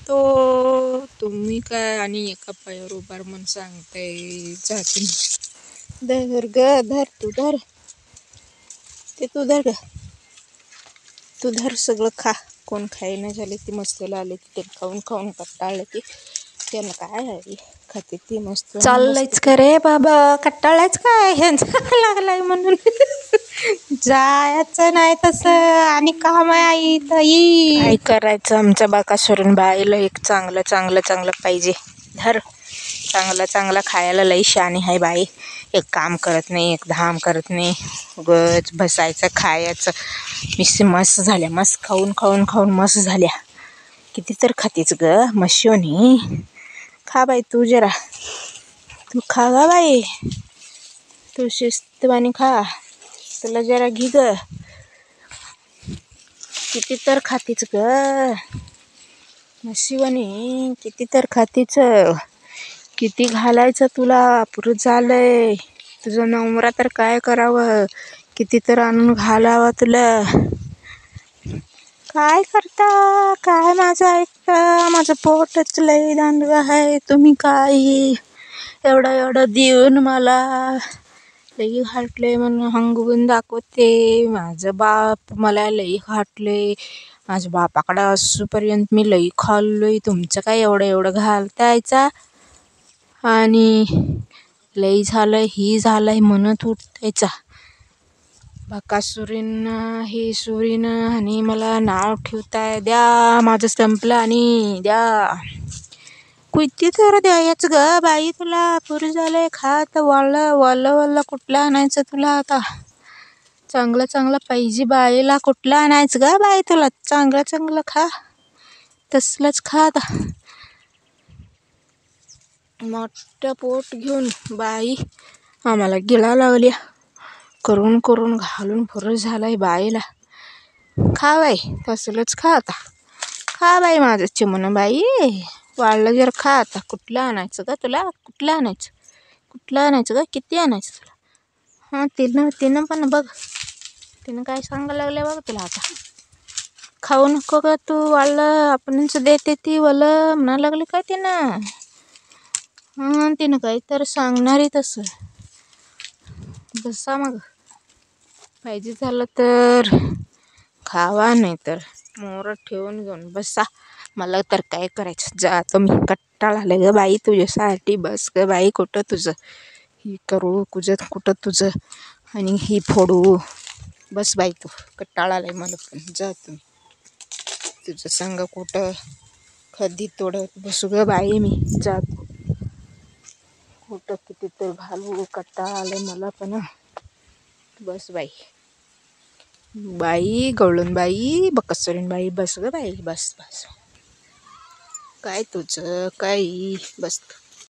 जातो तुम्ही काय आणि एका पायावर उभार म्हणून सांगताय जाते. धर ग धर तू धर ते तू धर ग तू धर सगळं खा. कोण खायना झाले ती मस्तला आले ती ते खाऊन खाऊन कट्टाळले की त्याला काय आहे खाते ती मस्त. चाललंयच का रे बाबा कट्टाळायच काय ह्यांचा लागलाय म्हणून जायचं नाही तसं आणि काम आहे आई ताई. काय करायचं आमच्या बाकासुरून बाईला एक चांगलं चांगलं चांगलं पाहिजे. धर चांगलं चांगलं खायला लई शानी आहे बाई. एक काम करत नाही एक धाम करत नाही उगाच बसायचं खायचं. मिस मस्त झाल्या मस्त खाऊन खाऊन खाऊन मस्त झाल्या. किती तर खातीच ग मशिवणी खा बाई तू जरा तू खा गा बाई तू शिस्तवाणी खा. तुला जरा घे ग किती तर खातीच ग मशिवणी किती तर खातीच. किती घालायचं तुला पुरं झालंय. तुझं नवरा तर काय करावं किती तर आणून घालावं तुला. काय करता काय माझं ऐकता. माझं पोटच लई दांडगा आहे. तुम्ही काय एवढं एवढं देऊन मला लई हाटले म्हणून हंगवून दाखवते. माझं बाप मला लई हाटले. माझ्या बापाकडं असूपर्यंत मी लई खाल्लोय. तुमचं काय एवढं एवढं घालतायचा आणि लई झालंय ही झालंय म्हणत उठायचा. बाकासुरीनं ही सुरीनं आणि मला नाव ठेवताय. द्या माझं संपलं आणि द्या किती तर द्यायचं ग बाई तुला. पुरं झालंय खा तर वाळलं वालं वालं कुठलं आणायचं तुला आता. चांगलं चांगलं पाहिजे बाईला कुठलं आणायचं ग बाई तुला. चांगलं चांगलं खा तसलंच खा आता. मोठं पोट घेऊन बाई आम्हाला गिळा लागल्या. करून करून घालून पुरं झालंय बाईला. खा बाई तसलंच खा आता. खा बाई माझं चिमणं बाई वाळलं जर खा आता. कुठलं आणायचं ग तुला कुठलं आणायचं कुठलं आणायचं ग किती आणायचं तुला. हां तिनं पण बघ तिनं काय सांगायला लागल्या बघ तुला आता. खाऊ नको का तू वाळलं आपणच देते ती वलं म्हणा लागली काय तिनं. हां तिनं काही तर सांगणारी तसं. बसा मग पाहिजे झालं तर खावा नाही तर मोर ठेवून घेऊन बसा. मला तर काय करायचं जातो मी. कट्टाळा आलं ग बाई तुझ्यासाठी. बस ग बाई कुठं तुझं ही करू कुठं तुझं आणि ही फोडू. बस बाई तू कट्टाळा आलाय मला पण. जा तुम्ही तुझं सांग कुठं कधी तोडत बसू ग बाई मी. जातो कुठं किती तर घालू. कट्टाळा आलाय मला पण. बस बाई बाई गवळण बाई बकासुरीण बाई बस ग बाई बस बस. काय तुझं काही बस.